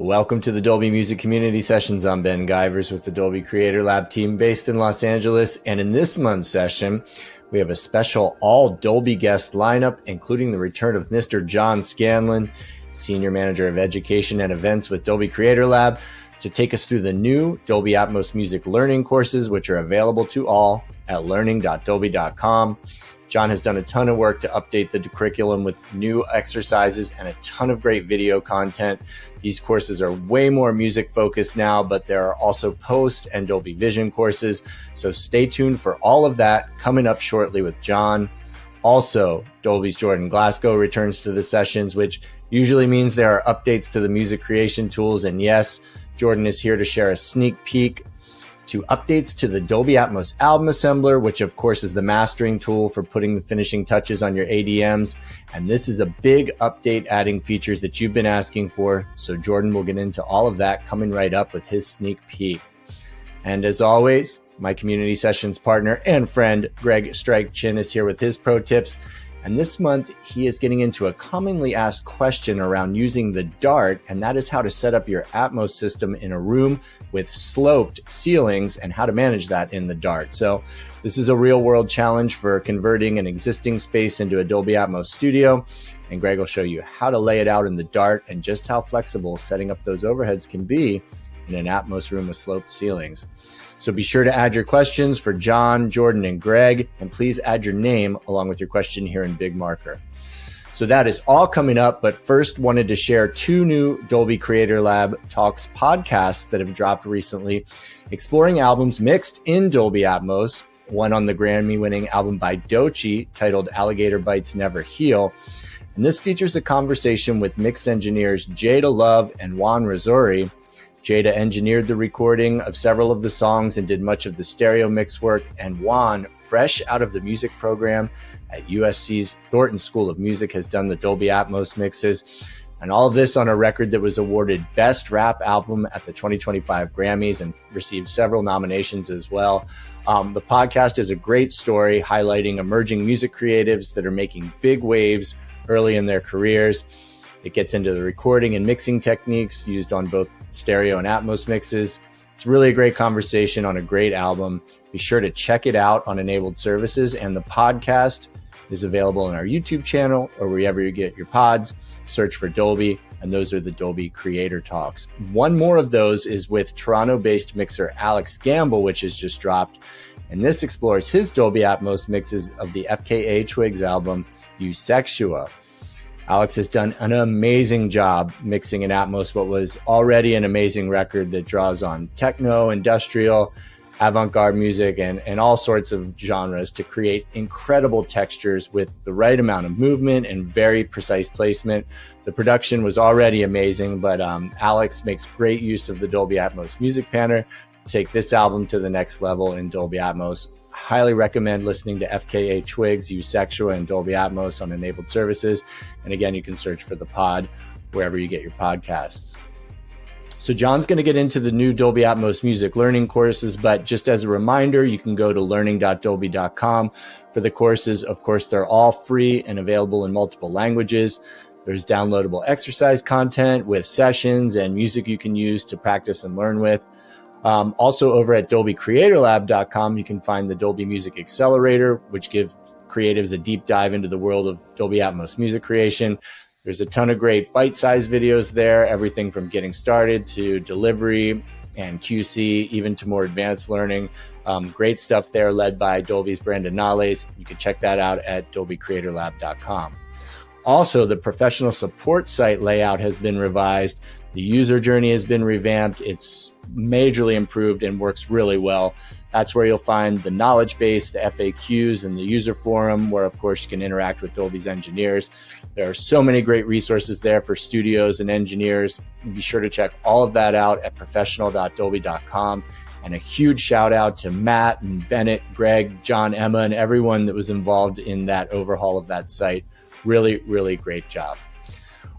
Welcome to the Dolby Music Community Sessions. I'm Ben Givers with the Dolby Creator Lab team based in Los Angeles. And in this month's session, we have a special all Dolby guest lineup, including the return of Mr. John Scanlon, Senior Manager of Education and Events with Dolby Creator Lab, to take us through the new Dolby Atmos Music Learning courses, which are available to all at learning.dolby.com. John has done a ton of work to update the curriculum with new exercises and a ton of great video content. These courses are way more music focused now, but there are also post and Dolby Vision courses. So stay tuned for all of that coming up shortly with John. Also, Dolby's Jordan Glasgow returns to the sessions, which usually means there are updates to the music creation tools. And yes, Jordan is here to share a sneak peek to updates to the Dolby Atmos Album Assembler, which of course is the mastering tool for putting the finishing touches on your ADMs. And this is a big update adding features that you've been asking for. So Jordan will get into all of that coming right up with his sneak peek. And as always, my community sessions partner and friend, Greg Stryke Chin, is here with his pro tips. And this month, he is getting into a commonly asked question around using the DARDT, and that is how to set up your Atmos system in a room with sloped ceilings and how to manage that in the DARDT. So this is a real world challenge for converting an existing space into a Dolby Atmos studio. And Greg will show you how to lay it out in the DARDT and just how flexible setting up those overheads can be in an Atmos room with sloped ceilings. So be sure to add your questions for John, Jordan, and Greg, and please add your name along with your question here in big marker. So that is all coming up, but first wanted to share two new Dolby Creator Lab Talks podcasts that have dropped recently, exploring albums mixed in Dolby Atmos, one on the Grammy-winning album by Doechii titled Alligator Bites Never Heal. And this features a conversation with mix engineers Jada Love and Juan Razori. Jada engineered the recording of several of the songs and did much of the stereo mix work, and Juan, fresh out of the music program at USC's Thornton School of Music, has done the Dolby Atmos mixes. And all of this on a record that was awarded Best Rap Album at the 2025 Grammys and received several nominations as well. The podcast is a great story highlighting emerging music creatives that are making big waves early in their careers. It gets into the recording and mixing techniques used on both stereo and Atmos mixes. It's really a great conversation on a great album. Be sure to check it out on enabled services, and the podcast is available on our YouTube channel or wherever you get your pods. Search for Dolby, and those are the Dolby Creator Talks. One more of those is with Toronto-based mixer Alex Gamble, which has just dropped, and this explores his Dolby Atmos mixes of the FKA Twigs album, Eusexua. Alex has done an amazing job mixing in Atmos what was already an amazing record that draws on techno, industrial, avant-garde music, and all sorts of genres to create incredible textures with the right amount of movement and very precise placement. The production was already amazing, but Alex makes great use of the Dolby Atmos Music Panner to take this album to the next level in Dolby Atmos. Highly recommend listening to FKA Twigs, Eusexua, and Dolby Atmos on enabled services. And again, you can search for the pod wherever you get your podcasts. So John's going to get into the new Dolby Atmos Music Learning courses, but just as a reminder, you can go to learning.dolby.com for the courses. Of course, they're all free and available in multiple languages. There's downloadable exercise content with sessions and music you can use to practice and learn with. Also over at dolbycreatorlab.com, you can find the Dolby Music Accelerator, which gives creatives a deep dive into the world of Dolby Atmos music creation. There's a ton of great bite-sized videos there, everything from getting started to delivery and QC, even to more advanced learning. Great stuff there led by Dolby's Brandon Nales. You can check that out at dolbycreatorlab.com. Also, the professional support site layout has been revised. The user journey has been revamped. It's majorly improved and works really well. That's where you'll find the knowledge base, the FAQs, and the user forum, where, of course, you can interact with Dolby's engineers. There are so many great resources there for studios and engineers. Be sure to check all of that out at professional.dolby.com. And a huge shout out to Matt and Bennett, Greg, John, Emma, and everyone that was involved in that overhaul of that site. Really, really great job.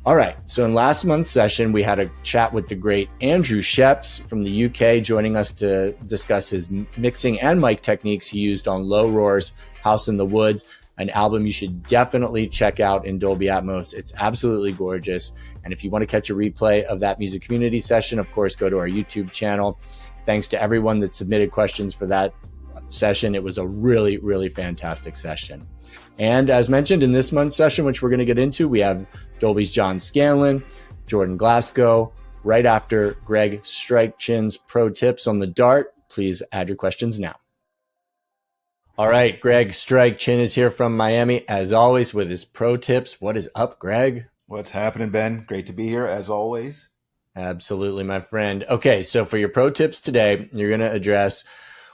All right, so in last month's session, we had a chat with the great Andrew Sheps from the UK, joining us to discuss his mixing and mic techniques he used on Low Roar's House in the Woods. an album you should definitely check out in Dolby Atmos. It's absolutely gorgeous. And if you want to catch a replay of that music community session, of course, go to our YouTube channel. Thanks to everyone that submitted questions for that session. It was a really, really fantastic session. And as mentioned in this month's session, which we're going to get into, we have Dolby's John Scanlon, Jordan Glasgow, right after Greg Stryke Chin's pro tips on the DARDT. Please add your questions now. All right, Greg Stryke Chin is here from Miami, as always, with his pro tips. What is up, Greg? What's happening, Ben? Great to be here, as always. Absolutely, my friend. Okay, so for your pro tips today, you're going to address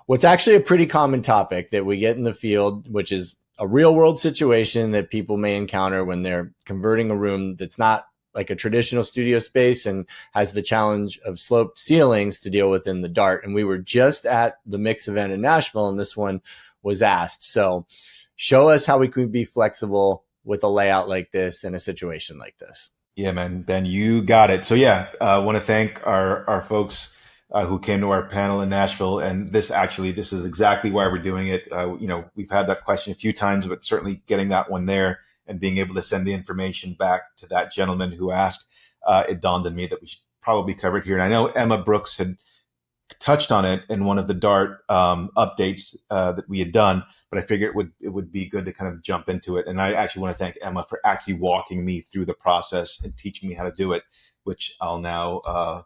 what's actually a pretty common topic that we get in the field, which is a real world situation that people may encounter when they're converting a room that's not like a traditional studio space and has the challenge of sloped ceilings to deal with in the DARDT. And we were just at the Mix event in Nashville, and this one was asked. So show us how we can be flexible with a layout like this in a situation like this. Yeah, man, Ben, you got it. So yeah, I want to thank our folks who came to our panel in Nashville. And this is exactly why we're doing it. We've had that question a few times, but certainly getting that one there and being able to send the information back to that gentleman who asked, it dawned on me that we should probably cover it here. And I know Emma Brooks had touched on it in one of the DARDT updates that we had done, but I figured it would be good to kind of jump into it. And I actually want to thank Emma for actually walking me through the process and teaching me how to do it, which I'll now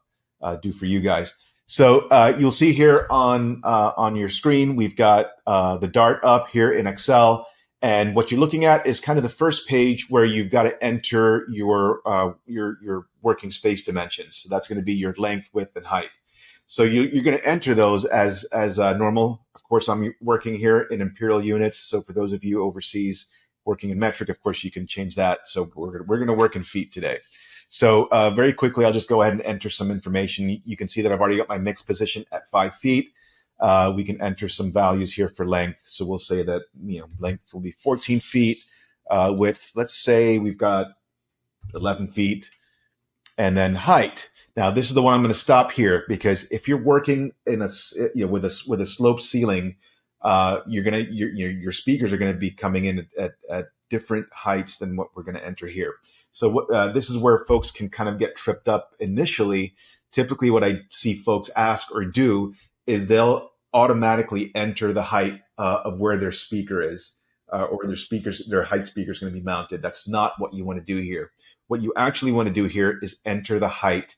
do for you guys. So you'll see here on your screen, we've got the DARDT up here in Excel. And what you're looking at is kind of the first page where you've got to enter your working space dimensions. So that's going to be your length, width, and height. So you're going to enter those as normal. Of course, I'm working here in imperial units. So for those of you overseas working in metric, of course, you can change that. So we're going to work in feet today. So very quickly, I'll just go ahead and enter some information. You can see that I've already got my mix position at 5 feet. We can enter some values here for length. So we'll say that length will be 14 feet. Width, let's say we've got 11 feet, and then height. Now this is the one I'm going to stop here, because if you're working in with a sloped ceiling, your speakers are going to be coming in at different heights than what we're going to enter here. So this is where folks can kind of get tripped up initially. Typically, what I see folks ask or do is they'll automatically enter the height of where their speaker is, or their height speaker is going to be mounted. That's not what you want to do here. What you actually want to do here is enter the height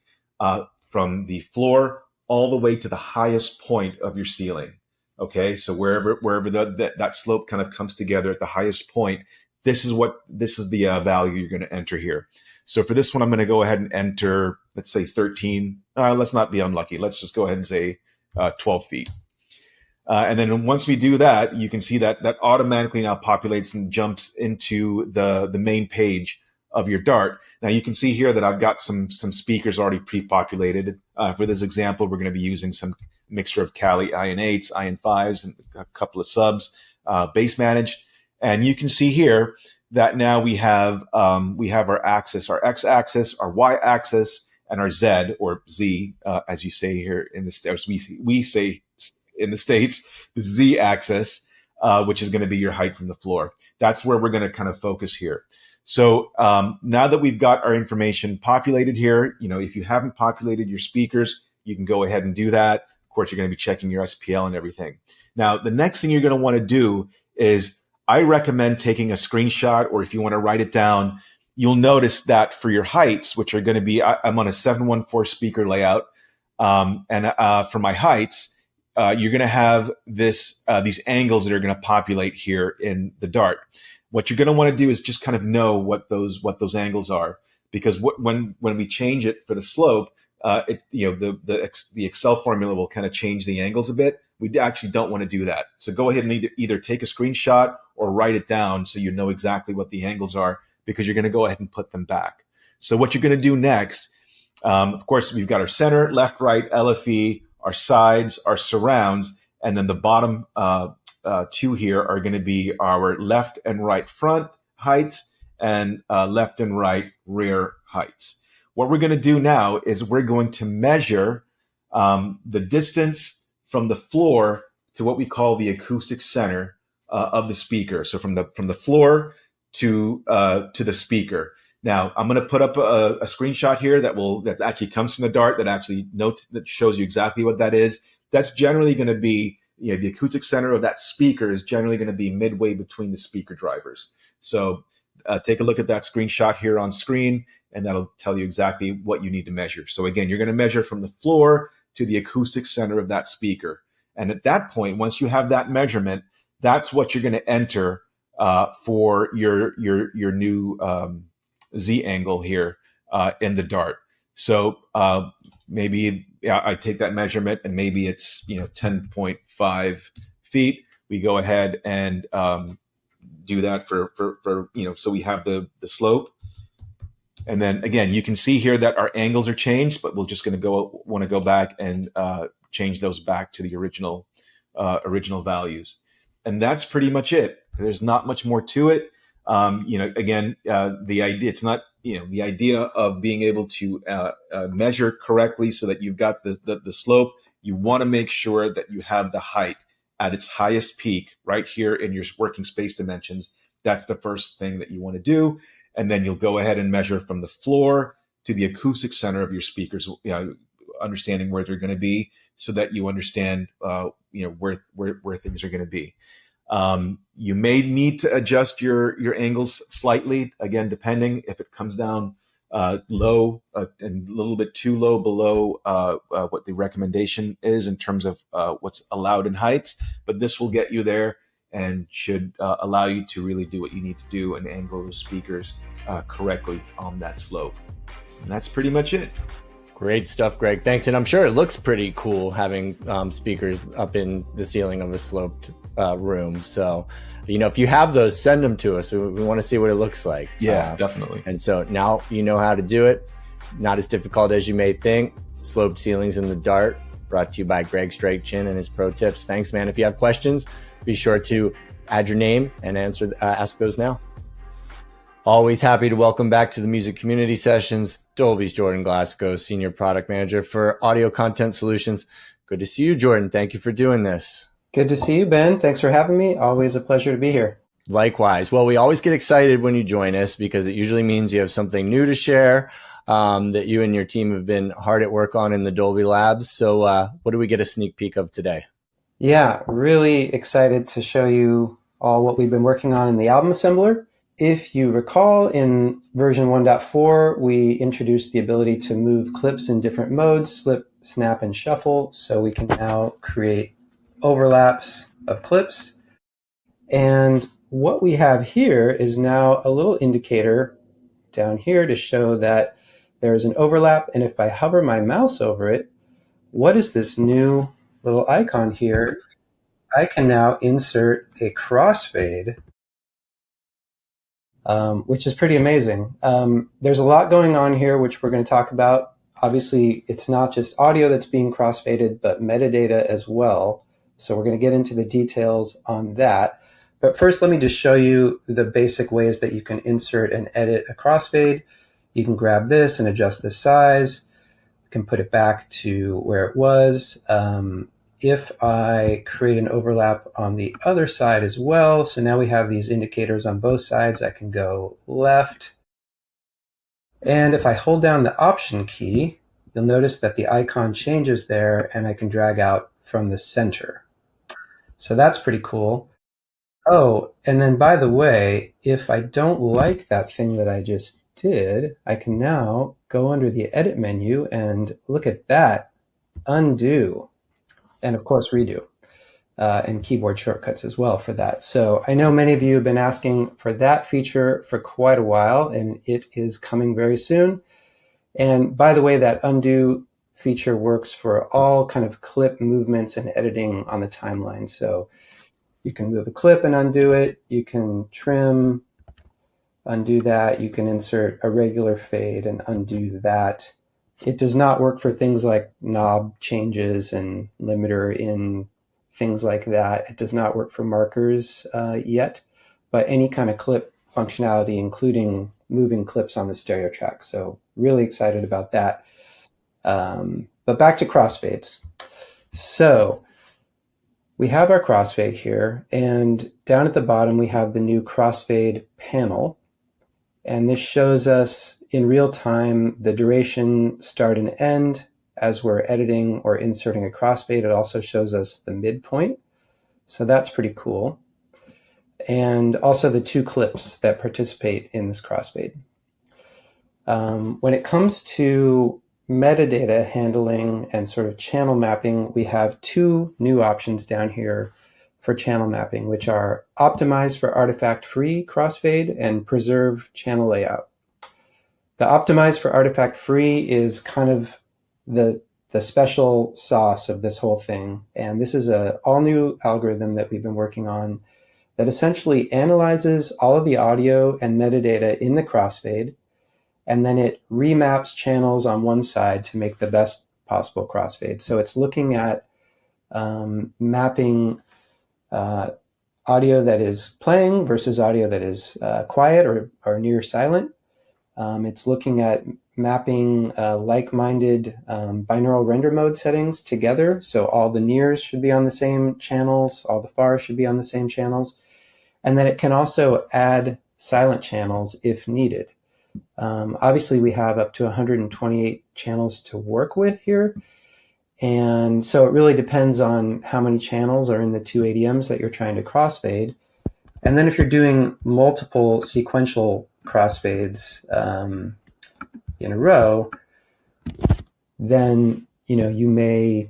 from the floor all the way to the highest point of your ceiling. Okay, so wherever that slope kind of comes together at the highest point, this is the value you're going to enter here. So for this one, I'm going to go ahead and enter, let's say 13. Let's not be unlucky. Let's just go ahead and say 12 feet. And then once we do that, you can see that automatically now populates and jumps into the main page of your DARDT. Now you can see here that I've got some speakers already pre-populated. For this example, we're going to be using some mixture of Cali IN8s, IN5s, and a couple of subs, bass managed. And you can see here that now we have our axis, our x-axis, our y-axis, and our z or z, as you say here in the States. We say in the States, the z-axis, which is going to be your height from the floor. That's where we're going to kind of focus here. So now that we've got our information populated here, if you haven't populated your speakers, you can go ahead and do that. Of course, you're going to be checking your SPL and everything. Now, the next thing you're going to want to do is I recommend taking a screenshot, or if you want to write it down, you'll notice that for your heights, which are going to be, I'm on a 714 speaker layout. And for my heights, you're going to have these angles that are going to populate here in the DARDT. What you're going to want to do is just kind of know what those angles are, because when we change it for the slope, the Excel formula will kind of change the angles a bit. We actually don't want to do that. So go ahead and either take a screenshot or write it down so you know exactly what the angles are, because you're going to go ahead and put them back. So what you're going to do next, of course, we've got our center, left, right, LFE, our sides, our surrounds, and then the bottom two here are going to be our left and right front heights and left and right rear heights. What we're going to do now is we're going to measure the distance from the floor to what we call the acoustic center of the speaker. So from the floor to the speaker. Now I'm going to put up a screenshot here that actually comes from the DART that shows you exactly what that is. That's generally going to be, the acoustic center of that speaker is generally going to be midway between the speaker drivers. So take a look at that screenshot here on screen, and that'll tell you exactly what you need to measure. So again, you're going to measure from the floor to the acoustic center of that speaker. And at that point, once you have that measurement, that's what you're going to enter for your new Z angle here in the DART. So maybe I take that measurement and maybe it's 10.5 feet. We go ahead and do that for so we have the slope. And then again, you can see here that our angles are changed, but we're just going to want to go back and change those back to the original values. And that's pretty much it. There's not much more to it. Again, the idea, it's not, the idea of being able to measure correctly so that you've got the slope. You want to make sure that you have the height at its highest peak right here in your working space dimensions. That's the first thing that you want to do. And then you'll go ahead and measure from the floor to the acoustic center of your speakers, understanding where they're going to be so that you understand, where things are going to be. You may need to adjust your angles slightly, again, depending if it comes down low and a little bit too low below what the recommendation is in terms of what's allowed in heights. But this will get you there and should allow you to really do what you need to do and angle those speakers correctly on that slope. And that's pretty much it. Great stuff, Greg. Thanks. And I'm sure it looks pretty cool having speakers up in the ceiling of a sloped room. So, if you have those, send them to us. We want to see what it looks like. Yeah, definitely. And so now you know how to do it. Not as difficult as you may think. Sloped ceilings in the DART, brought to you by Greg Stryke and his pro tips. Thanks, man. If you have questions, be sure to add your name and ask those now. Always happy to welcome back to the Music Community Sessions, Dolby's Jordan Glasgow, Senior Product Manager for Audio Content Solutions. Good to see you, Jordan. Thank you for doing this. Good to see you, Ben. Thanks for having me. Always a pleasure to be here. Likewise. Well, we always get excited when you join us because it usually means you have something new to share that you and your team have been hard at work on in the Dolby Labs. So what do we get a sneak peek of today? Yeah, really excited to show you all what we've been working on in the Album Assembler. If you recall, in version 1.4, we introduced the ability to move clips in different modes, slip, snap, and shuffle. So we can now create overlaps of clips. And what we have here is now a little indicator down here to show that there is an overlap. And if I hover my mouse over it, what is this new little icon here? I can now insert a crossfade, which is pretty amazing. There's a lot going on here, which we're going to talk about. Obviously, it's not just audio that's being crossfaded, but metadata as well. So we're going to get into the details on that. But first, let me just show you the basic ways that you can insert and edit a crossfade. You can grab this and adjust the size. You can put it back to where it was. If I create an overlap on the other side as well, so now we have these indicators on both sides, I can go left. And if I hold down the Option key, you'll notice that the icon changes there and I can drag out from the center. So that's pretty cool. Oh, and then by the way, if I don't like that thing that I just did, I can now go under the Edit menu and look at that, undo. And of course, redo, and keyboard shortcuts as well for that. So I know many of you have been asking for that feature for quite a while, and it is coming very soon. And by the way, that undo feature works for all kind of clip movements and editing on the timeline. So you can move a clip and undo it. You can trim, undo that. You can insert a regular fade and undo that. It does not work for things like knob changes and limiter in things like that. It does not work for markers yet, but any kind of clip functionality, including moving clips on the stereo track. So really excited about that. But back to crossfades. So we have our crossfade here, and down at the bottom we have the new crossfade panel. And this shows us in real time the duration, start and end as we're editing or inserting a crossfade. It also shows us the midpoint. So that's pretty cool. And also the 2 clips that participate in this crossfade. When it comes to metadata handling and sort of channel mapping, we have 2 new options down here for channel mapping, which are optimize for artifact-free crossfade and preserve channel layout. The optimize for artifact-free is kind of the special sauce of this whole thing. And this is an all-new algorithm that we've been working on that essentially analyzes all of the audio and metadata in the crossfade, and then it remaps channels on one side to make the best possible crossfade. So it's looking at mapping audio that is playing versus audio that is quiet or near silent. It's looking at mapping like-minded binaural render mode settings together. So all the nears should be on the same channels, all the fars should be on the same channels. And then it can also add silent channels if needed. Obviously, we have up to 128 channels to work with here. And so it really depends on how many channels are in the 2 ADMs that you're trying to crossfade. And then if you're doing multiple sequential crossfades in a row, then you may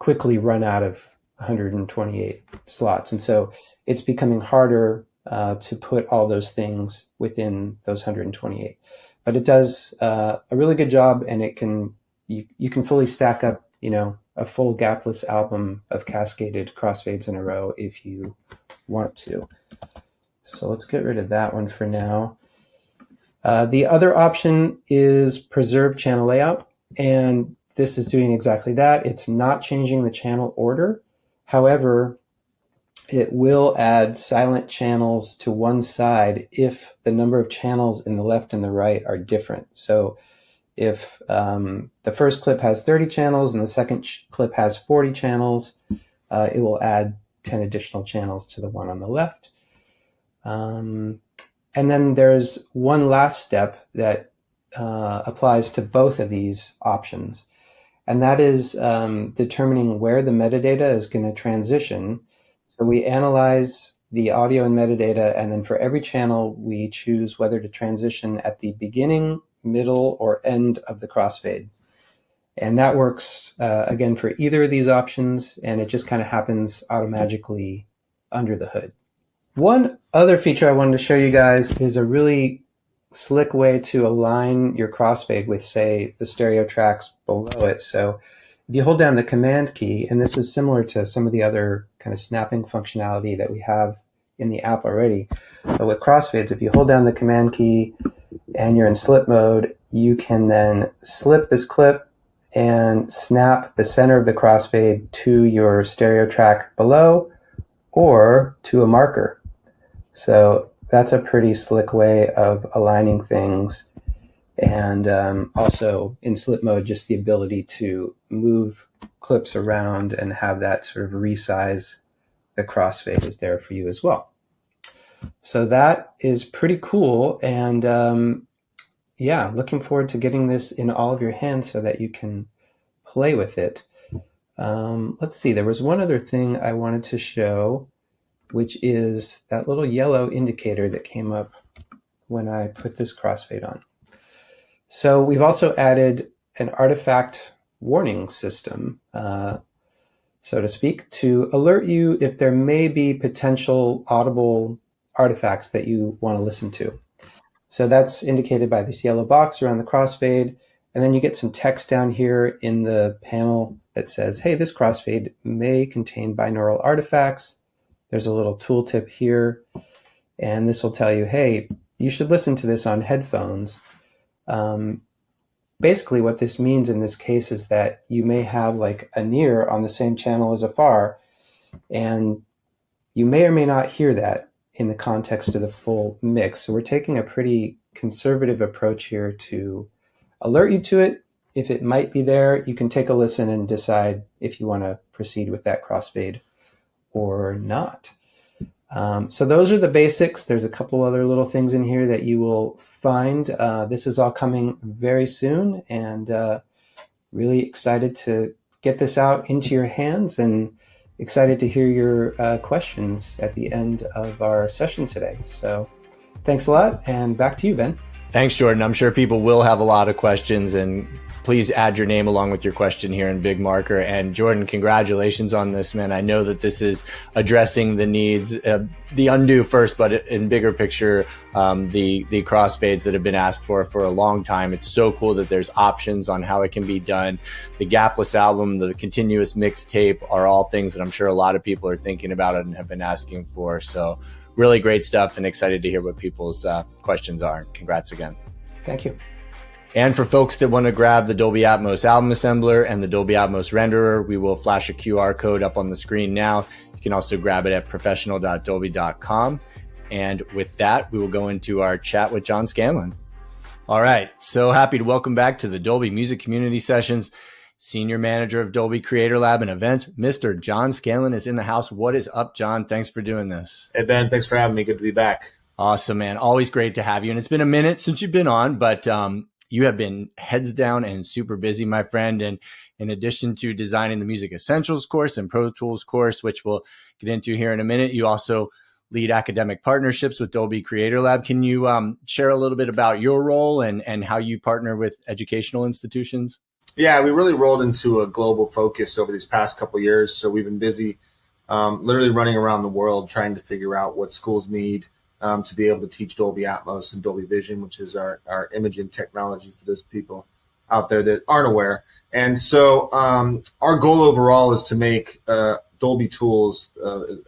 quickly run out of 128 slots. And so it's becoming harder to put all those things within those 128. But it does a really good job, and you can fully stack up a full gapless album of cascaded crossfades in a row if you want to. So let's get rid of that one for now. The other option is preserve channel layout, and this is doing exactly that. It's not changing the channel order. However, it will add silent channels to one side if the number of channels in the left and the right are different. So if the first clip has 30 channels and the second clip has 40 channels, it will add 10 additional channels to the one on the left. And then there's one last step that applies to both of these options, and that is determining where the metadata is going to transition. So we analyze the audio and metadata, and then for every channel, we choose whether to transition at the beginning, middle, or end of the crossfade. And that works, again, for either of these options, and it just kind of happens automagically under the hood. One other feature I wanted to show you guys is a really slick way to align your crossfade with, say, the stereo tracks below it. So if you hold down the Command key, and this is similar to some of the other kind of snapping functionality that we have in the app already, but with crossfades, if you hold down the Command key and you're in slip mode, you can then slip this clip and snap the center of the crossfade to your stereo track below or to a marker. So that's a pretty slick way of aligning things. And also in slip mode, just the ability to move clips around and have that sort of resize the crossfade is there for you as well. So that is pretty cool. And yeah, looking forward to getting this in all of your hands so that you can play with it. Let's see, there was one other thing I wanted to show, which is that little yellow indicator that came up when I put this crossfade on. So we've also added an artifact warning system, so to speak, to alert you if there may be potential audible artifacts that you want to listen to. So that's indicated by this yellow box around the crossfade, and then you get some text down here in the panel that says, hey, this crossfade may contain binaural artifacts. There's a little tooltip here, and this will tell you, hey, you should listen to this on headphones. Basically what this means in this case is that you may have like a near on the same channel as a far, and you may or may not hear that in the context of the full mix. So we're taking a pretty conservative approach here to alert you to it. If it might be there, you can take a listen and decide if you want to proceed with that crossfade or not. So those are the basics. There's a couple other little things in here that you will find. This is all coming very soon, and really excited to get this out into your hands, and excited to hear your questions at the end of our session today. So thanks a lot, and back to you, Ben. Thanks, Jordan. I'm sure people will have a lot of questions, and please add your name along with your question here in big marker. And Jordan, congratulations on this, man. I know that this is addressing the needs, the undo first, but in bigger picture, the crossfades that have been asked for a long time. It's so cool that there's options on how it can be done. The gapless album, the continuous mixtape are all things that I'm sure a lot of people are thinking about and have been asking for. So really great stuff, and excited to hear what people's questions are. Congrats again. Thank you. And for folks that want to grab the Dolby Atmos Album Assembler and the Dolby Atmos Renderer, we will flash a QR code up on the screen now. You can also grab it at professional.dolby.com. And with that, we will go into our chat with John Scanlon. All right. So happy to welcome back to the Dolby Music Community Sessions. Senior Manager of Dolby Creator Lab and Events, Mr. John Scanlon is in the house. What is up, John? Thanks for doing this. Hey, Ben. Thanks for having me. Good to be back. Awesome, man. Always great to have you. And it's been a minute since you've been on, but you have been heads down and super busy, my friend. And in addition to designing the Music Essentials course and Pro Tools course, which we'll get into here in a minute, you also lead academic partnerships with Dolby Creator Lab. Can you share a little bit about your role and how you partner with educational institutions? Yeah, we really rolled into a global focus over these past couple of years. So we've been busy literally running around the world trying to figure out what schools need to be able to teach Dolby Atmos and Dolby Vision, which is our imaging technology for those people out there that aren't aware. And so our goal overall is to make Dolby tools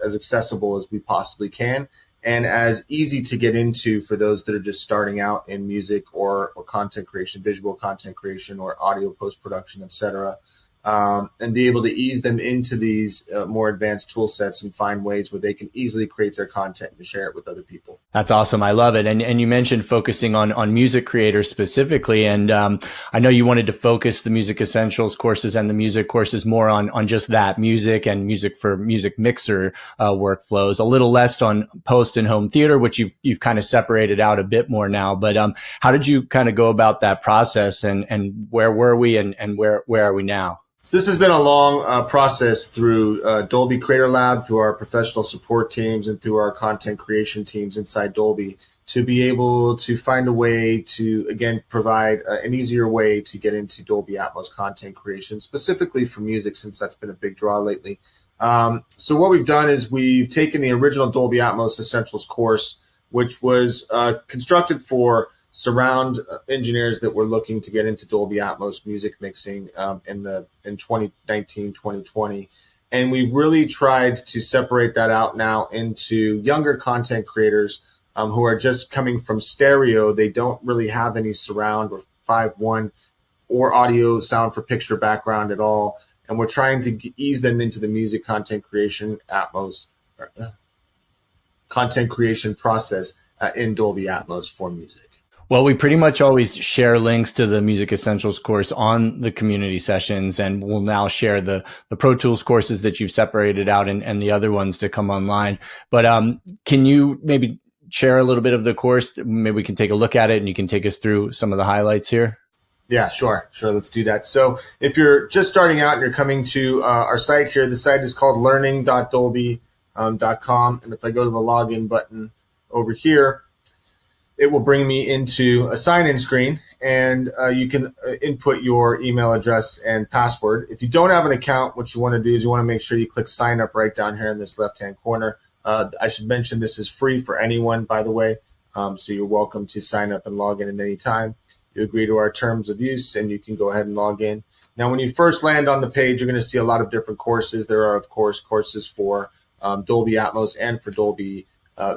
as accessible as we possibly can and as easy to get into for those that are just starting out in music or content creation, visual content creation, or audio post-production, et cetera. And be able to ease them into these more advanced tool sets and find ways where they can easily create their content and share it with other people. That's awesome. I love it. And you mentioned focusing on music creators specifically. And I know you wanted to focus the Music Essentials courses and the music courses more on just that, music and music for music mixer workflows, a little less on post and home theater, which you've kind of separated out a bit more now. But how did you kind of go about that process, and where were we and where are we now? So this has been a long process through Dolby Creator Lab, through our professional support teams, and through our content creation teams inside Dolby, to be able to find a way to, again, provide an easier way to get into Dolby Atmos content creation, specifically for music, since that's been a big draw lately. So what we've done is we've taken the original Dolby Atmos Essentials course, which was constructed for surround engineers that were looking to get into Dolby Atmos music mixing in 2019, 2020. And we've really tried to separate that out now into younger content creators who are just coming from stereo. They don't really have any surround or 5.1 or audio sound for picture background at all. And we're trying to ease them into the music content creation content creation process in Dolby Atmos for music. Well, we pretty much always share links to the Music Essentials course on the community sessions, and we'll now share the Pro Tools courses that you've separated out and the other ones to come online. But can you maybe share a little bit of the course? Maybe we can take a look at it and you can take us through some of the highlights here. Yeah, sure. Let's do that. So if you're just starting out and you're coming to our site here, the site is called learning.dolby.com. And if I go to the login button over here, it will bring me into a sign-in screen, and you can input your email address and password. If you don't have an account, what you want to do is you want to make sure you click sign up right down here in this left-hand corner. I should mention this is free for anyone, by the way, so you're welcome to sign up and log in at any time. You agree to our terms of use, and you can go ahead and log in. Now, when you first land on the page, you're going to see a lot of different courses. There are, of course, courses for Dolby Atmos and for Dolby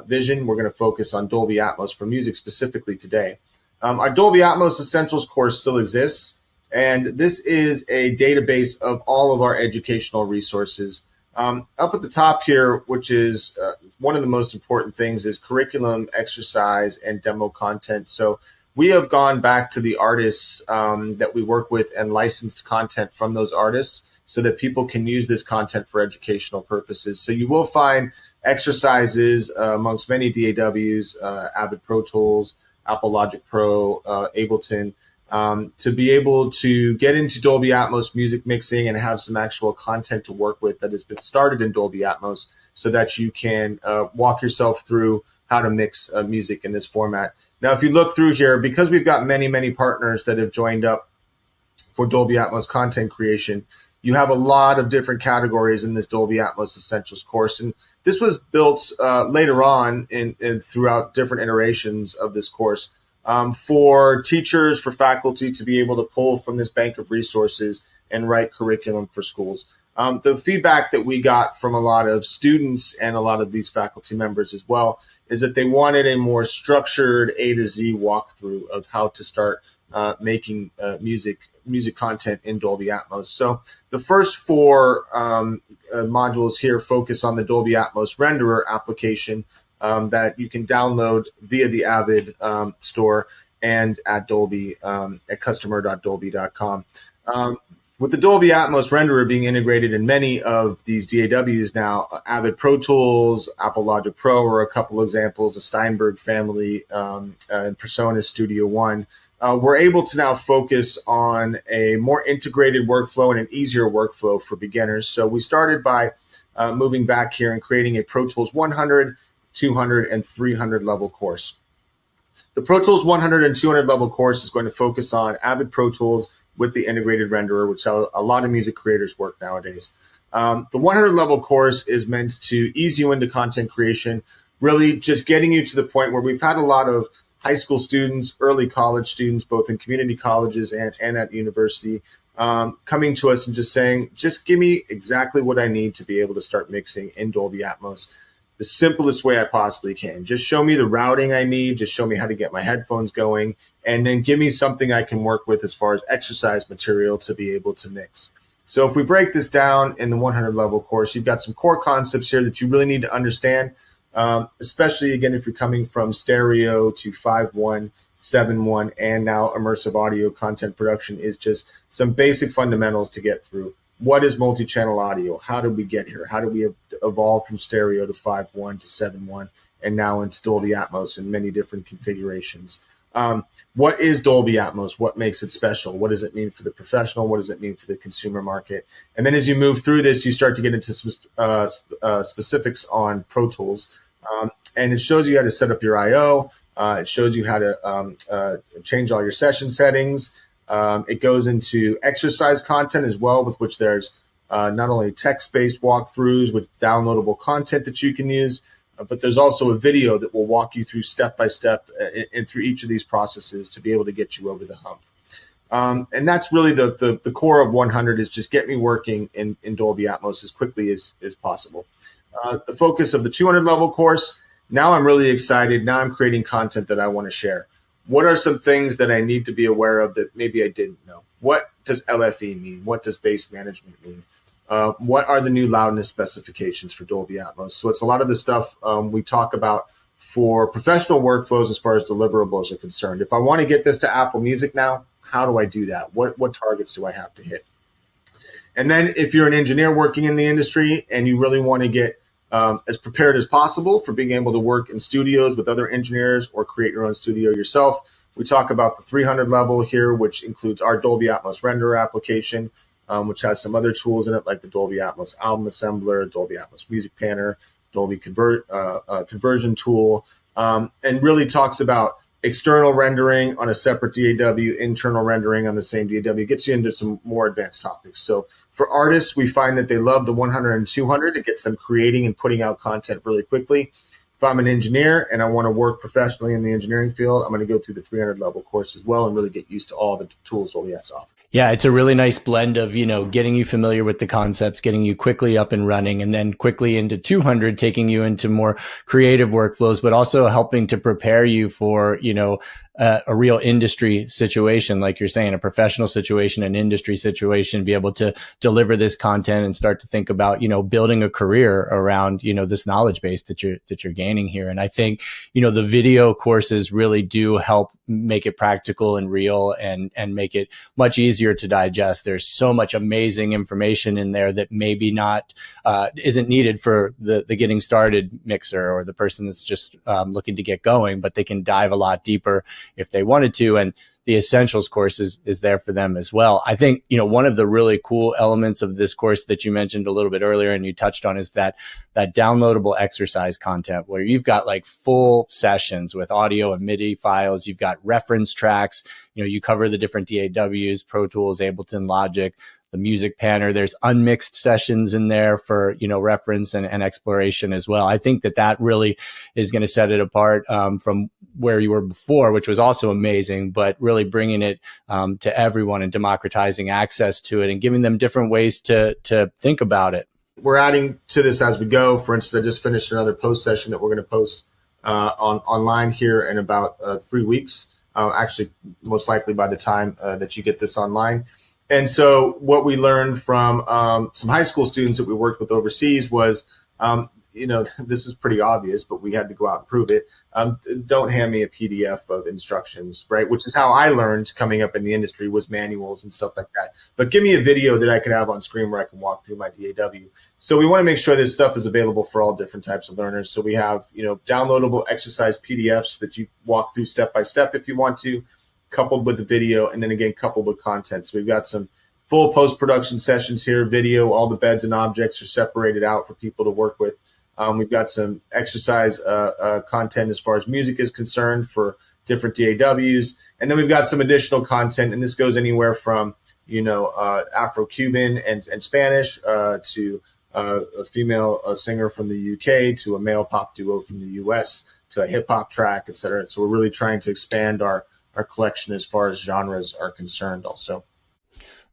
Vision. We're going to focus on Dolby Atmos for music specifically today. Our Dolby Atmos Essentials course still exists, and this is a database of all of our educational resources. Up at the top here, which is one of the most important things, is curriculum, exercise, and demo content. So we have gone back to the artists that we work with and licensed content from those artists so that people can use this content for educational purposes. So you will find exercises amongst many DAWs, Avid Pro Tools, Apple Logic Pro, Ableton, to be able to get into Dolby Atmos music mixing and have some actual content to work with that has been started in Dolby Atmos so that you can walk yourself through how to mix music in this format. Now, if you look through here, because we've got many, many partners that have joined up for Dolby Atmos content creation, you have a lot of different categories in this Dolby Atmos Essentials course. And this was built later on in throughout different iterations of this course for teachers, for faculty to be able to pull from this bank of resources and write curriculum for schools. The feedback that we got from a lot of students and a lot of these faculty members as well is that they wanted a more structured A to Z walkthrough of how to start making music content in Dolby Atmos. So the first four modules here focus on the Dolby Atmos Renderer application that you can download via the Avid store and at Dolby at customer.dolby.com. With the Dolby Atmos Renderer being integrated in many of these DAWs now, Avid Pro Tools, Apple Logic Pro are a couple of examples, the Steinberg family, and PreSonus Studio One. We're able to now focus on a more integrated workflow and an easier workflow for beginners. So we started by moving back here and creating a Pro Tools 100, 200, and 300 level course. The Pro Tools 100 and 200 level course is going to focus on Avid Pro Tools with the integrated renderer, which a lot of music creators work nowadays. The 100 level course is meant to ease you into content creation, really just getting you to the point where we've had a lot of high school students, early college students, both in community colleges and at university, coming to us and just saying, just give me exactly what I need to be able to start mixing in Dolby Atmos the simplest way I possibly can. Just show me the routing I need, just show me how to get my headphones going, and then give me something I can work with as far as exercise material to be able to mix. So if we break this down in the 100 level course, you've got some core concepts here that you really need to understand, especially, again, if you're coming from stereo to 5.1, 7.1, and now immersive audio content production is just some basic fundamentals to get through. What is multi-channel audio? How did we get here? How did we evolve from stereo to 5.1 to 7.1 and now into Dolby Atmos in many different configurations? What is Dolby Atmos? What makes it special? What does it mean for the professional? What does it mean for the consumer market? And then as you move through this, you start to get into specifics on Pro Tools. And it shows you how to set up your I/O. It shows you how to change all your session settings. It goes into exercise content as well, with which there's not only text-based walkthroughs with downloadable content that you can use, but there's also a video that will walk you through step-by-step and through each of these processes to be able to get you over the hump. And that's really the core of 100 is just get me working in Dolby Atmos as quickly as possible. The focus of the 200 level course, now I'm really excited. Now I'm creating content that I want to share. What are some things that I need to be aware of that maybe I didn't know? What does LFE mean? What does bass management mean? What are the new loudness specifications for Dolby Atmos? So it's a lot of the stuff we talk about for professional workflows as far as deliverables are concerned. If I want to get this to Apple Music now, how do I do that? What targets do I have to hit? And then if you're an engineer working in the industry and you really want to get as prepared as possible for being able to work in studios with other engineers or create your own studio yourself, we talk about the 300 level here, which includes our Dolby Atmos Renderer application, which has some other tools in it like the Dolby Atmos Album Assembler, Dolby Atmos Music Panner, Dolby Conversion Tool, and really talks about external rendering on a separate DAW, internal rendering on the same DAW. It gets you into some more advanced topics. So for artists, we find that they love the 100 and 200. It gets them creating and putting out content really quickly. If I'm an engineer and I want to work professionally in the engineering field, I'm going to go through the 300 level course as well and really get used to all the tools Dolby has to offer. Yeah, it's a really nice blend of, getting you familiar with the concepts, getting you quickly up and running, and then quickly into 200, taking you into more creative workflows, but also helping to prepare you for, a real industry situation, like you're saying, a professional situation, an industry situation, be able to deliver this content and start to think about, building a career around, this knowledge base that you're gaining here. And I think, the video courses really do help make it practical and real and make it much easier to digest. There's so much amazing information in there that maybe not, isn't needed for the getting started mixer or the person that's just looking to get going, but they can dive a lot deeper if they wanted to. And the essentials course is there for them as well. I think, one of the really cool elements of this course that you mentioned a little bit earlier and you touched on is that downloadable exercise content where you've got like full sessions with audio and MIDI files. You've got reference tracks. You cover the different DAWs, Pro Tools, Ableton, Logic, the music panner. There's unmixed sessions in there for, reference and exploration as well. I think that really is going to set it apart from where you were before, which was also amazing, but really bringing it to everyone and democratizing access to it and giving them different ways to think about it. We're adding to this as we go. For instance, I just finished another post session that we're going to post online here in about 3 weeks. Actually, most likely by the time that you get this online. And so what we learned from some high school students that we worked with overseas was, this was pretty obvious, but we had to go out and prove it. Don't hand me a PDF of instructions, right? Which is how I learned coming up in the industry was manuals and stuff like that. But give me a video that I could have on screen where I can walk through my DAW. So we want to make sure this stuff is available for all different types of learners. So we have, downloadable exercise PDFs that you walk through step by step if you want to, coupled with the video, and then again, coupled with content. So we've got some full post-production sessions here, video, all the beds and objects are separated out for people to work with. We've got some exercise content as far as music is concerned for different DAWs. And then we've got some additional content, and this goes anywhere from, Afro-Cuban and Spanish to a female singer from the UK to a male pop duo from the US to a hip-hop track, et cetera. So we're really trying to expand our collection as far as genres are concerned also.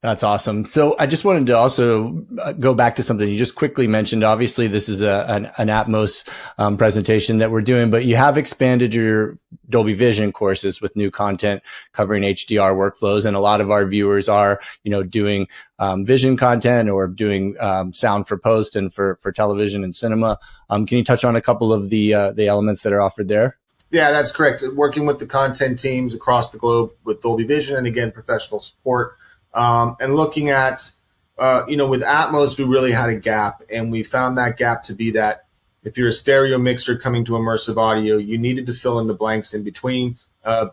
That's awesome. So I just wanted to also go back to something you just quickly mentioned. Obviously, this is an Atmos presentation that we're doing, but you have expanded your Dolby Vision courses with new content covering HDR workflows. And a lot of our viewers are, doing vision content or doing sound for post and for television and cinema. Can you touch on a couple of the elements that are offered there? Yeah, that's correct. Working with the content teams across the globe with Dolby Vision and, again, professional support. And looking at, with Atmos, we really had a gap. And we found that gap to be that if you're a stereo mixer coming to immersive audio, you needed to fill in the blanks in between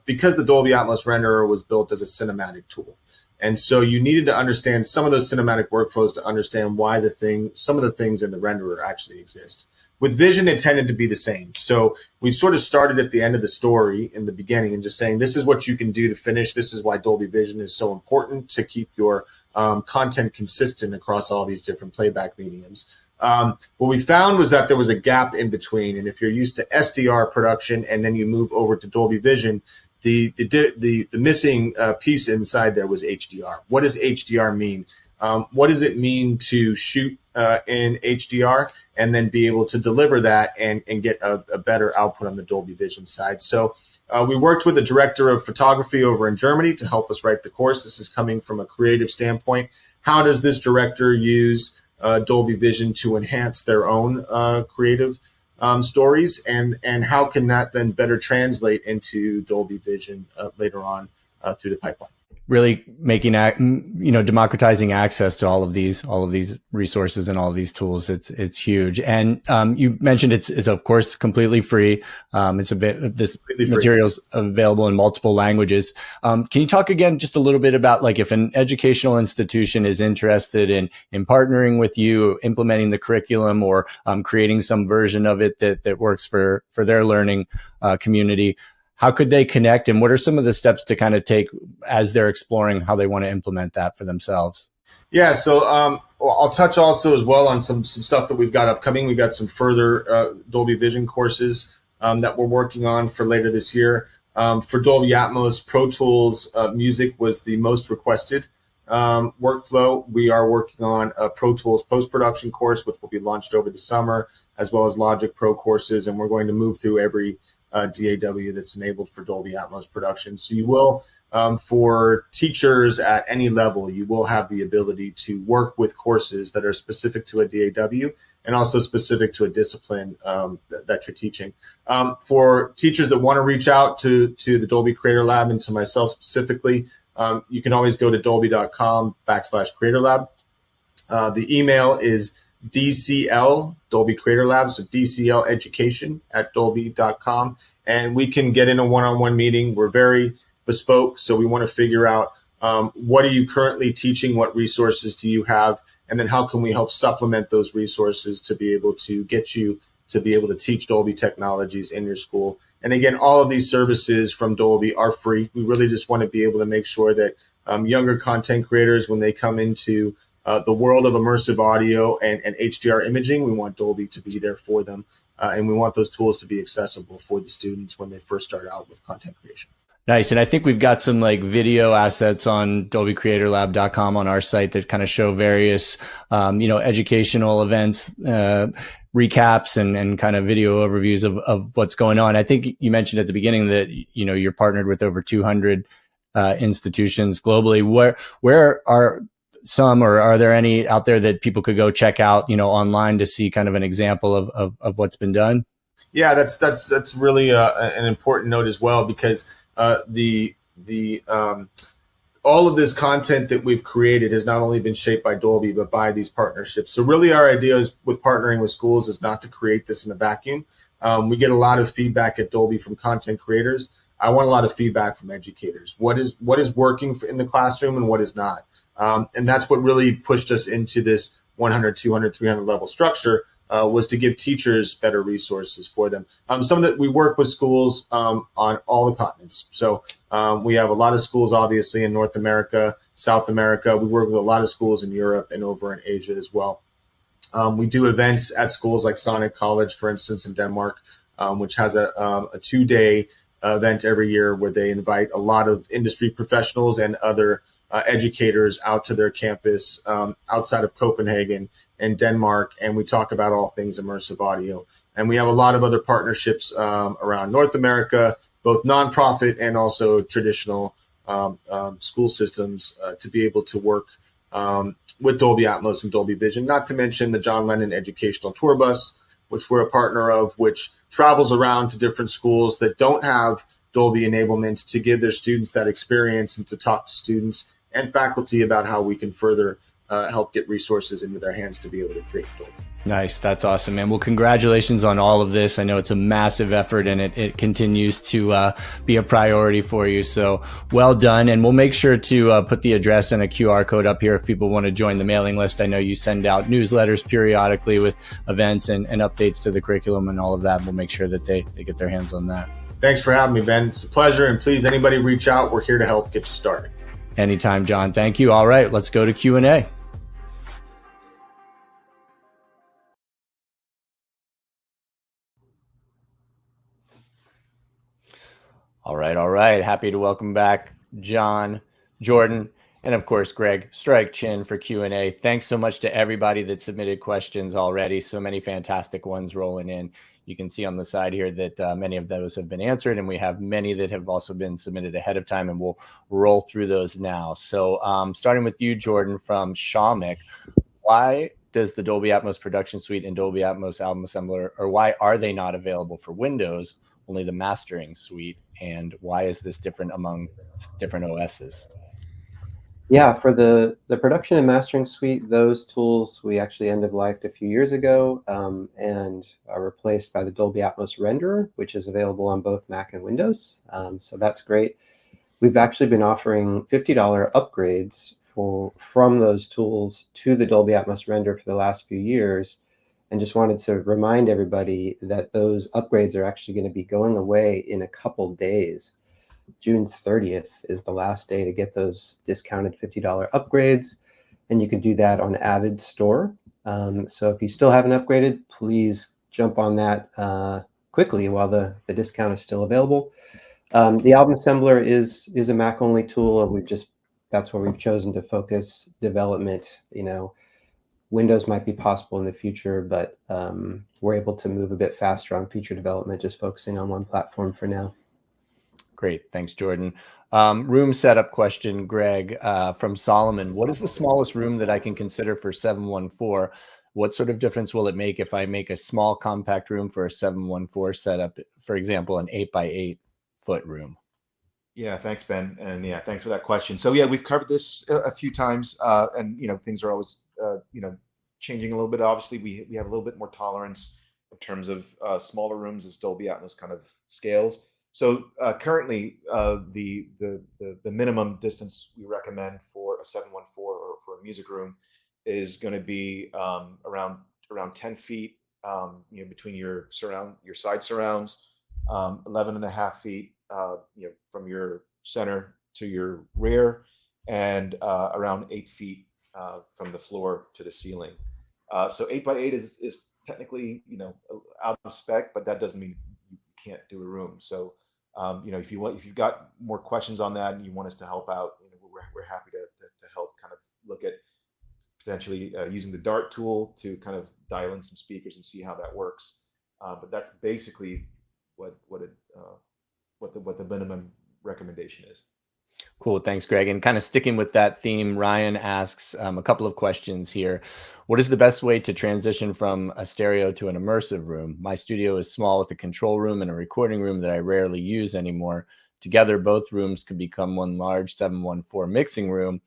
because the Dolby Atmos renderer was built as a cinematic tool. And so you needed to understand some of those cinematic workflows to understand why some of the things in the renderer actually exist. With Vision, it tended to be the same. So we sort of started at the end of the story in the beginning and just saying, this is what you can do to finish. This is why Dolby Vision is so important to keep your content consistent across all these different playback mediums. What we found was that there was a gap in between. And if you're used to SDR production and then you move over to Dolby Vision, the missing piece inside there was HDR. What does HDR mean? What does it mean to shoot in HDR and then be able to deliver that and get a better output on the Dolby Vision side? So we worked with a director of photography over in Germany to help us write the course. This is coming from a creative standpoint. How does this director use Dolby Vision to enhance their own creative stories? And how can that then better translate into Dolby Vision later on through the pipeline? Really making, democratizing access to all of these resources and all of these tools. It's huge. And, you mentioned it's of course completely free. This material's available in multiple languages. Can you talk again just a little bit about like if an educational institution is interested in partnering with you, implementing the curriculum or, creating some version of it that works for their learning, community? How could they connect and what are some of the steps to kind of take as they're exploring how they want to implement that for themselves? Yeah, so I'll touch also as well on some stuff that we've got upcoming. We got some further Dolby Vision courses that we're working on for later this year. For Dolby Atmos, Pro Tools music was the most requested workflow. We are working on a Pro Tools post-production course, which will be launched over the summer, as well as Logic Pro courses, and we're going to move through every DAW that's enabled for Dolby Atmos production. So you will, for teachers at any level, you will have the ability to work with courses that are specific to a DAW and also specific to a discipline that you're teaching. For teachers that want to reach out to the Dolby Creator Lab and to myself specifically, you can always go to dolby.com/Creator Lab. The email is DCL, Dolby Creator Lab, so DCL Education at dolby.com. And we can get in a one-on-one meeting. We're very bespoke, so we want to figure out what are you currently teaching, what resources do you have, and then how can we help supplement those resources to be able to get you to be able to teach Dolby technologies in your school. And again, all of these services from Dolby are free. We really just want to be able to make sure that younger content creators, when they come into the world of immersive audio and HDR imaging, we want Dolby to be there for them. And we want those tools to be accessible for the students when they first start out with content creation. Nice. And I think we've got some like video assets on dolbycreatorlab.com on our site that kind of show various, educational events, recaps and kind of video overviews of what's going on. I think you mentioned at the beginning that, you're partnered with over 200 institutions globally. Where are some, or are there any out there that people could go check out, online to see kind of an example of what's been done? Yeah, that's really an important note as well, because all of this content that we've created has not only been shaped by Dolby, but by these partnerships. So really our idea is with partnering with schools is not to create this in a vacuum. We get a lot of feedback at Dolby from content creators. I want a lot of feedback from educators. What is working in the classroom and what is not? And that's what really pushed us into this 100, 200, 300 level structure, was to give teachers better resources for them. Some of that we work with schools on all the continents. So we have a lot of schools, obviously, in North America, South America. We work with a lot of schools in Europe and over in Asia as well. We do events at schools like Sonic College, for instance, in Denmark, which has a 2-day event every year where they invite a lot of industry professionals and other educators out to their campus outside of Copenhagen and Denmark, and we talk about all things immersive audio. And we have a lot of other partnerships around North America, both nonprofit and also traditional school systems to be able to work with Dolby Atmos and Dolby Vision, not to mention the John Lennon Educational Tour Bus, which we're a partner of, which travels around to different schools that don't have Dolby enablement to give their students that experience and to talk to students and faculty about how we can further help get resources into their hands to be able to create Dolby. Nice. That's awesome, man. Well, congratulations on all of this. I know it's a massive effort and it continues to be a priority for you. So well done. And we'll make sure to put the address and a QR code up here if people want to join the mailing list. I know you send out newsletters periodically with events and updates to the curriculum and all of that. We'll make sure that they get their hands on that. Thanks for having me, Ben. It's a pleasure. And please, anybody reach out. We're here to help get you started. Anytime, John. Thank you. All right, let's go to Q&A. All right. Happy to welcome back John, Jordan, and of course, Greg, Stryke, Chin for Q&A. Thanks so much to everybody that submitted questions already. So many fantastic ones rolling in. You can see on the side here that many of those have been answered, and we have many that have also been submitted ahead of time, and we'll roll through those now. So starting with you, Jordan, from Shamik, why does the Dolby Atmos Production Suite and Dolby Atmos Album Assembler, or why are they not available for Windows, only the Mastering Suite, and why is this different among different OSs? Yeah, for the production and mastering suite, those tools we actually end-of-lifed a few years ago and are replaced by the Dolby Atmos renderer, which is available on both Mac and Windows. So that's great. We've actually been offering $50 upgrades from those tools to the Dolby Atmos renderer for the last few years, and just wanted to remind everybody that those upgrades are actually going to be going away in a couple days. June 30th is the last day to get those discounted $50 upgrades, and you can do that on Avid Store. So if you still haven't upgraded, please jump on that quickly while the discount is still available. The Album Assembler is a Mac-only tool, and that's where we've chosen to focus development. Windows might be possible in the future, but we're able to move a bit faster on feature development, just focusing on one platform for now. Great. Thanks, Jordan. Room setup question, Greg, from Solomon. What is the smallest room that I can consider for 714? What sort of difference will it make if I make a small compact room for a 714 setup, for example, an 8x8 foot room? Yeah, thanks, Ben. And yeah, thanks for that question. So yeah, we've covered this a few times, and things are always changing a little bit. Obviously, we have a little bit more tolerance in terms of smaller rooms as Dolby Atmos kind of scales. So currently, the minimum distance we recommend for a 714 or for a music room is going to be around 10 feet, between your side surrounds, 11.5 feet, from your center to your rear, and around 8 feet from the floor to the ceiling. So 8x8 is technically, out of spec, but that doesn't mean you can't do a room. So if you've got more questions on that and you want us to help out, we're happy to help kind of look at potentially using the DART tool to kind of dial in some speakers and see how that works. But that's basically what the minimum recommendation is. Cool. Thanks, Greg. And kind of sticking with that theme, Ryan asks a couple of questions here. What is the best way to transition from a stereo to an immersive room? My studio is small with a control room and a recording room that I rarely use anymore. Together, both rooms could become one large 714 mixing room.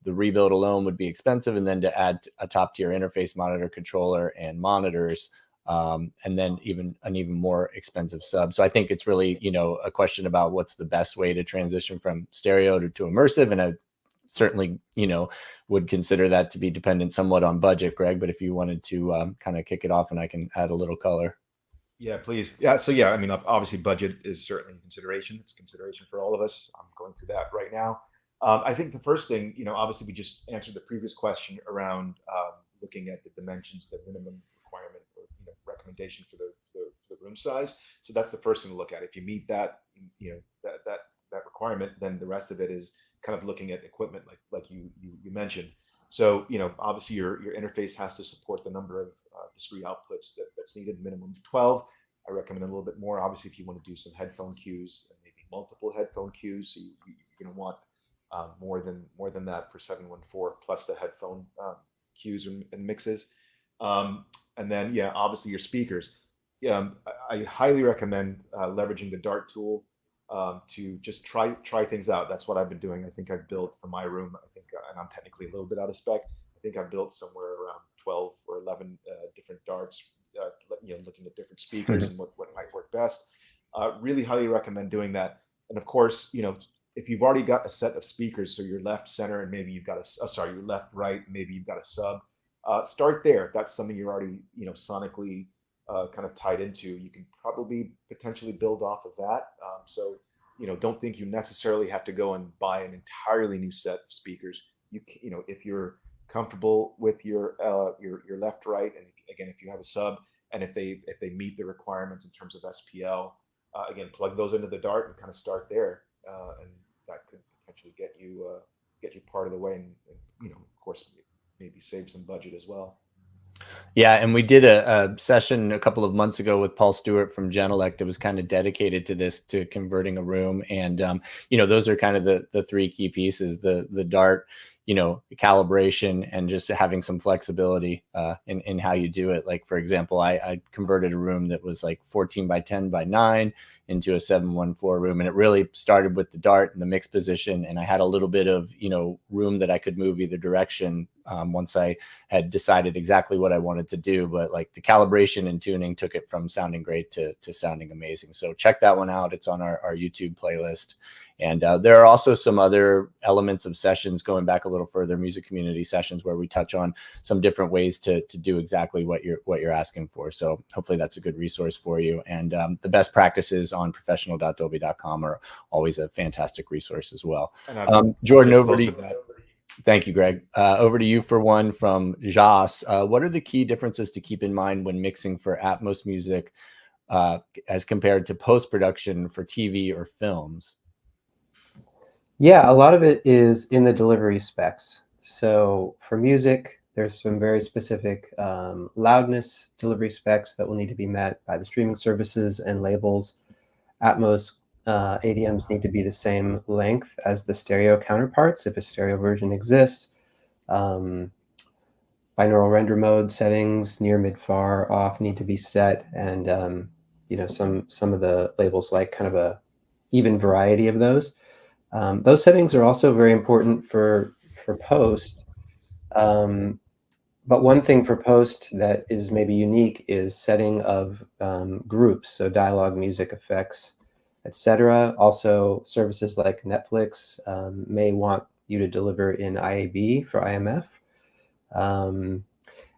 The rebuild alone would be expensive, and then to add a top-tier interface monitor, controller, and monitors, and then an even more expensive sub. So I think it's really, a question about what's the best way to transition from stereo to immersive. And I certainly, would consider that to be dependent somewhat on budget, Greg. But if you wanted to kind of kick it off, and I can add a little color. Yeah, please. Yeah. So yeah, I mean, obviously budget is certainly a consideration. It's a consideration for all of us. I'm going through that right now. I think the first thing, obviously we just answered the previous question around looking at the dimensions, the minimum requirement or recommendation for the room size. So that's the first thing to look at. If you meet that, that requirement, then the rest of it is kind of looking at equipment like you mentioned. So obviously your interface has to support the number of discrete outputs that's needed, minimum of 12. I recommend a little bit more. Obviously, if you want to do some headphone cues and maybe multiple headphone cues, so you're going to want more than that for 714 plus the headphone cues and mixes. And then, yeah, obviously your speakers. I highly recommend leveraging the DART tool to just try things out. That's what I've been doing. I think I've built for my room, and I'm technically a little bit out of spec. I think I've built somewhere around 12 or 11 different DARTs, looking at different speakers and what might work best. Really highly recommend doing that. And of course, if you've already got a set of speakers, so your left, center, and maybe you've got your left, right, maybe you've got a sub, start there. If that's something you're already, sonically kind of tied into, you can probably potentially build off of that. So, don't think you necessarily have to go and buy an entirely new set of speakers. If you're comfortable with your left, right, and again, if you have a sub, and if they meet the requirements in terms of SPL, again, plug those into the DART and kind of start there, and that could potentially get you part of the way, and of course, maybe save some budget as well. Yeah, and we did a session a couple of months ago with Paul Stewart from Genelec that was kind of dedicated to this, to converting a room. And, those are kind of the three key pieces, the DART, calibration, and just having some flexibility in how you do it. Like, for example, I converted a room that was like 14 by 10 by 9 into a 714 room. And it really started with the DART and the mix position. And I had a little bit of, room that I could move either direction once I had decided exactly what I wanted to do. But like the calibration and tuning took it from sounding great to sounding amazing. So check that one out. It's on our YouTube playlist. And there are also some other elements of sessions going back a little further, music community sessions, where we touch on some different ways to do exactly what you're asking for. So hopefully that's a good resource for you. And the best practices on professional.dolby.com are always a fantastic resource as well. Jordan, over to you. Thank you, Greg. Over to you for one from Jas. What are the key differences to keep in mind when mixing for Atmos music as compared to post-production for TV or films? Yeah, a lot of it is in the delivery specs. So for music, There's some very specific loudness delivery specs that will need to be met by the streaming services and labels. Atmos ADMs need to be the same length as the stereo counterparts if a stereo version exists. Binaural render mode settings, near, mid, far, off need to be set, and some of the labels like kind of a even variety of those. Those settings are also very important for post. But one thing for post that is maybe unique is setting of groups, so dialogue, music, effects, etc. Also, services like Netflix may want you to deliver in IAB for IMF. And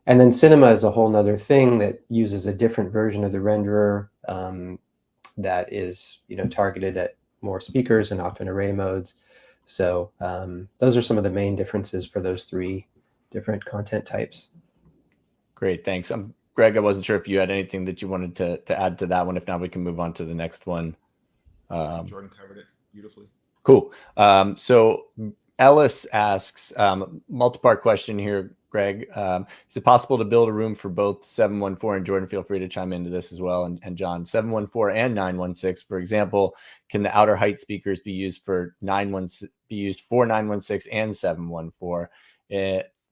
then cinema is a whole nother thing that uses a different version of the renderer that is targeted at more speakers and often array modes. So those are some of the main differences for those three different content types. Great, thanks. Greg, I wasn't sure if you had anything that you wanted to add to that one. If not, we can move on to the next one. Jordan covered it beautifully. Cool. So Ellis asks, multi-part question here, Greg. Is it possible to build a room for both 714 and Jordan? Feel free to chime into this as well. And John, 714 and 916, for example, can the outer height speakers be used for 916 and 714?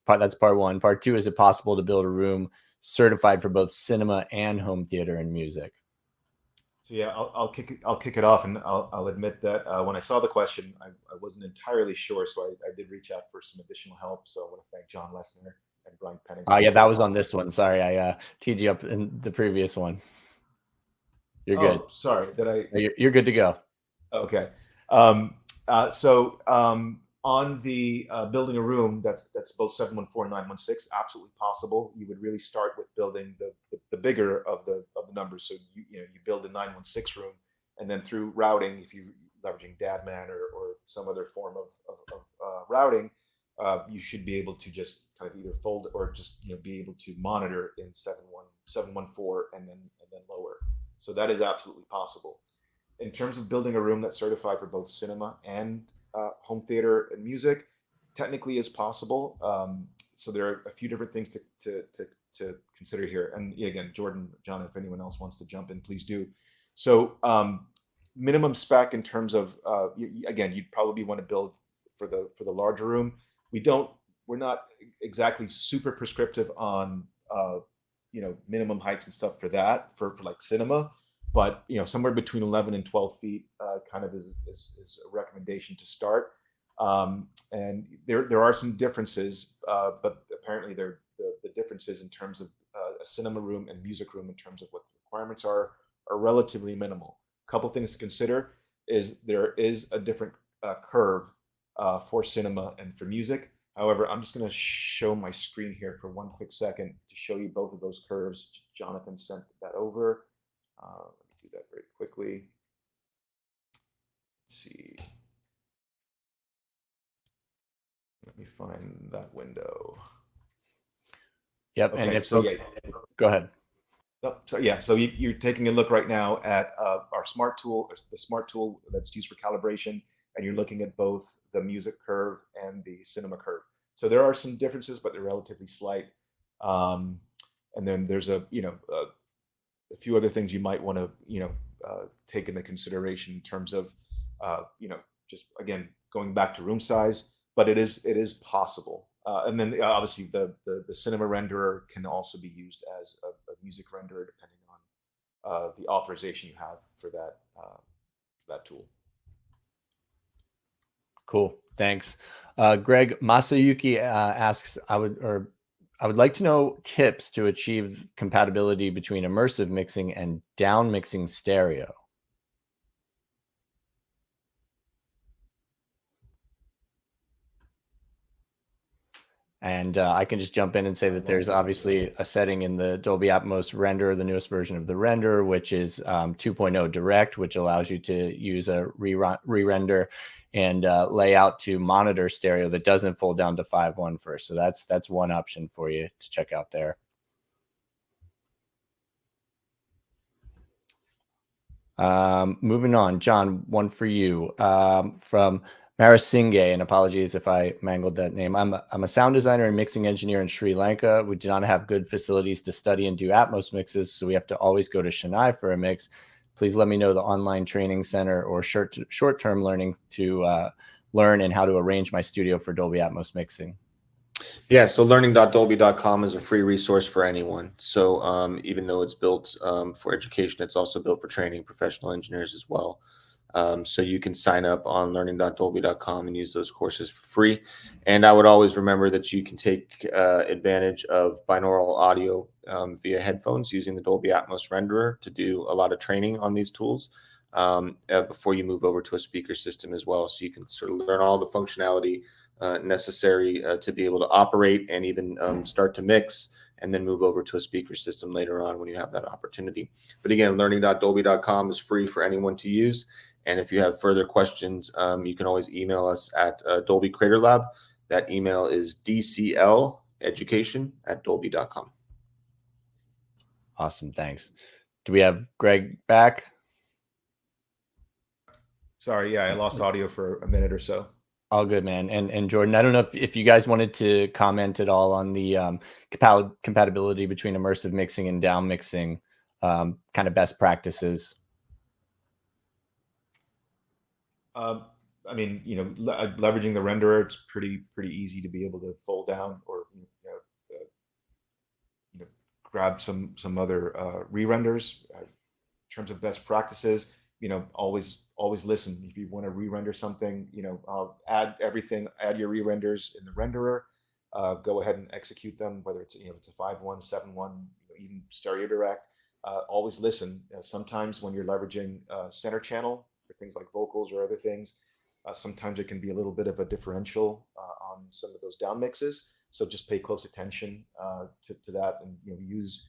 That's part one. Part two, is it possible to build a room certified for both cinema and home theater and music? So yeah, I'll kick it off, and I'll admit that when I saw the question, I wasn't entirely sure, so I did reach out for some additional help. So I want to thank John Lessner and Brian Pennington. Oh yeah, that was on this one. Sorry, I teed you up in the previous one. You're good. Sorry, did I? You're good to go. Okay. On the building a room that's both 714 and 916, absolutely possible. You would really start with building the bigger of the numbers. So you build a 916 room, and then through routing, if you're leveraging DADMAN or some other form of routing, you should be able to just kind of either fold or just be able to monitor in 714 and then lower. So that is absolutely possible. In terms of building a room that's certified for both cinema and home theater and music, technically is possible. So there are a few different things to consider here. And again, Jordan, John, if anyone else wants to jump in, please do. So minimum spec in terms of again, you'd probably want to build for the larger room. We're not exactly super prescriptive on minimum heights and stuff for that for like cinema. But somewhere between 11 and 12 feet kind of is a recommendation to start. And there are some differences, but apparently the differences in terms of a cinema room and music room in terms of what the requirements are relatively minimal. A couple things to consider is there is a different curve for cinema and for music. However, I'm just going to show my screen here for one quick second to show you both of those curves. Jonathan sent that over. Let me do that very quickly. Let's see. Let me find that window. Yep. Okay, and if so folks, go ahead. So you're taking a look right now at our smart tool, the smart tool that's used for calibration, and you're looking at both the music curve and the cinema curve. So there are some differences, but they're relatively slight. And then there's a few other things you might want to take into consideration in terms of just again going back to room size, but it is possible. And then obviously the cinema renderer can also be used as a music renderer depending on the authorization you have for that tool. Cool, thanks. Greg Masayuki asks, I would like to know tips to achieve compatibility between immersive mixing and down mixing stereo. And I can just jump in and say that there's obviously a setting in the Dolby Atmos render, the newest version of the render, which is 2.0 direct, which allows you to use a re-render and layout to monitor stereo that doesn't fold down to 5.1 first. So that's one option for you to check out there. Moving on, John, one for you from Marasinghe, and apologies if I mangled that name. I'm a sound designer and mixing engineer in Sri Lanka. We do not have good facilities to study and do Atmos mixes, so we have to always go to Chennai for a mix. Please let me know the online training center or short-term learning to learn and how to arrange my studio for Dolby Atmos mixing. Yeah, so learning.dolby.com is a free resource for anyone. So even though it's built for education, it's also built for training professional engineers as well. So you can sign up on learning.dolby.com and use those courses for free. And I would always remember that you can take advantage of binaural audio via headphones using the Dolby Atmos renderer to do a lot of training on these tools before you move over to a speaker system as well. So you can sort of learn all the functionality necessary to be able to operate and even start to mix, and then move over to a speaker system later on when you have that opportunity. But again, learning.dolby.com is free for anyone to use. And if you have further questions, you can always email us at Dolby Creator Lab. That email is dcleducation@dolby.com. Awesome. Thanks. Do we have Greg back? Sorry. Yeah, I lost audio for a minute or so. All good, man. And Jordan, I don't know if you guys wanted to comment at all on the compatibility between immersive mixing and down mixing, kind of best practices. I mean, leveraging the renderer, it's pretty easy to be able to fold down or grab some other re-renders. In terms of best practices, always listen. If you want to re-render something, add your re-renders in the renderer. Go ahead and execute them, whether it's it's a 5.1, 7.1, even stereo direct. Always listen. Sometimes when you're leveraging center channel for things like vocals or other things, sometimes it can be a little bit of a differential on some of those down mixes. So just pay close attention to that, and use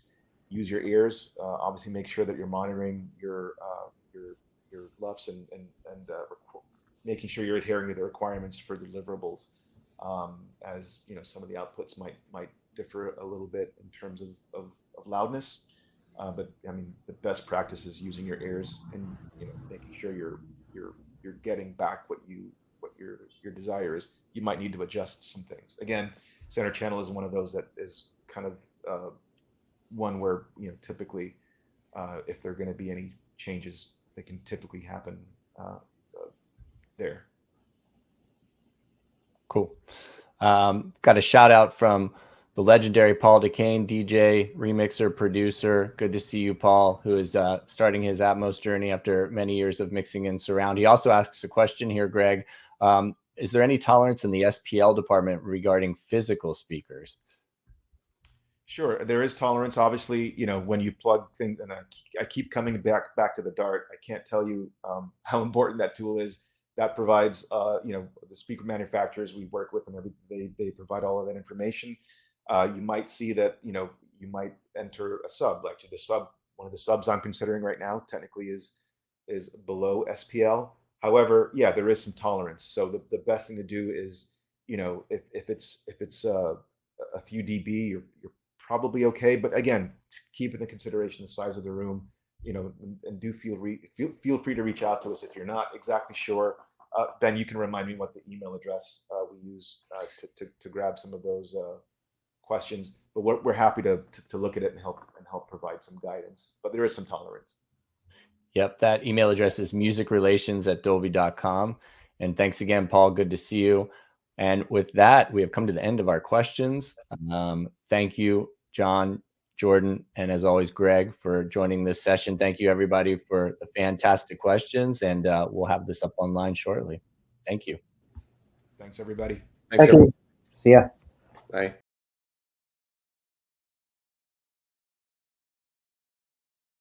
your ears. Obviously, make sure that you're monitoring your LUFs and making sure you're adhering to the requirements for deliverables. As some of the outputs might differ a little bit in terms of loudness, but I mean the best practice is using your ears and making sure you're getting back what your desire is. You might need to adjust some things. Again, center channel is one of those that is kind of one where typically if there are going to be any changes, they can typically happen there. Cool. Got a shout out from the legendary Paul DeCane, DJ, remixer, producer. Good to see you, Paul, who is starting his Atmos journey after many years of mixing in surround. He also asks a question here, Greg. Is there any tolerance in the SPL department regarding physical speakers? Sure, there is tolerance. Obviously, when you plug things, and I keep coming back to the DARDT. I can't tell you how important that tool is. That provides, the speaker manufacturers we work with, and they provide all of that information. You might see that, you might enter a sub. Actually, one of the subs I'm considering right now technically is below SPL. However, yeah, there is some tolerance. So the best thing to do is, if it's a few dB, you're probably okay. But again, keep into consideration the size of the room, and do feel free to reach out to us if you're not exactly sure. Then you can remind me what the email address we use to grab some of those questions. But we're happy to look at it and help provide some guidance. But there is some tolerance. Yep, that email address is musicrelations@dolby.com. And thanks again, Paul. Good to see you. And with that, we have come to the end of our questions. Thank you, John, Jordan, and as always, Greg, for joining this session. Thank you, everybody, for the fantastic questions. And we'll have this up online shortly. Thank you. Thanks, everybody. Thank you. See ya. Bye.